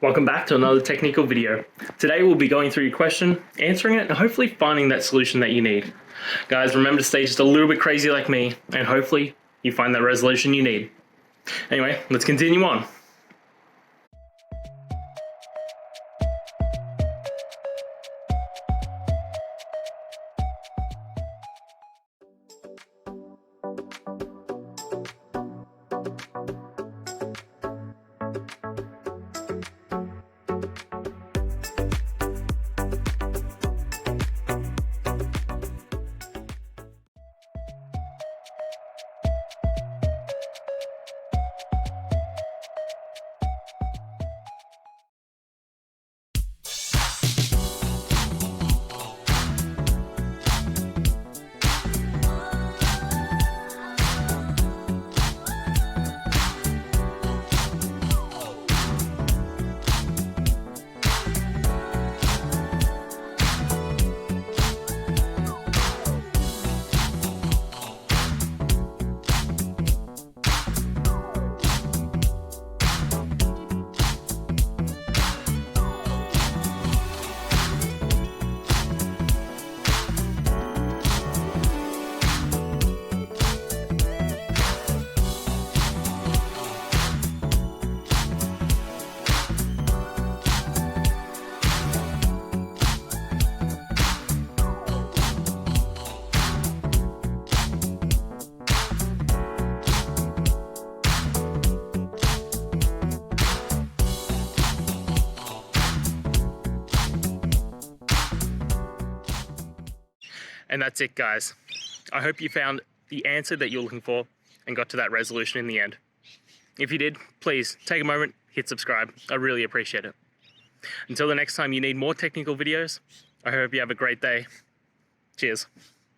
Welcome back to another technical video. Today we'll be going through your question, answering it, and hopefully finding that solution that you need. Guys, remember to stay just a little bit crazy like me, and hopefully you find that resolution you need. Anyway, let's continue on. And that's it, guys. I hope you found the answer that you're looking for and got to that resolution in the end. If you did, please take a moment, hit subscribe. I really appreciate it. Until the next time you need more technical videos, I hope you have a great day. Cheers.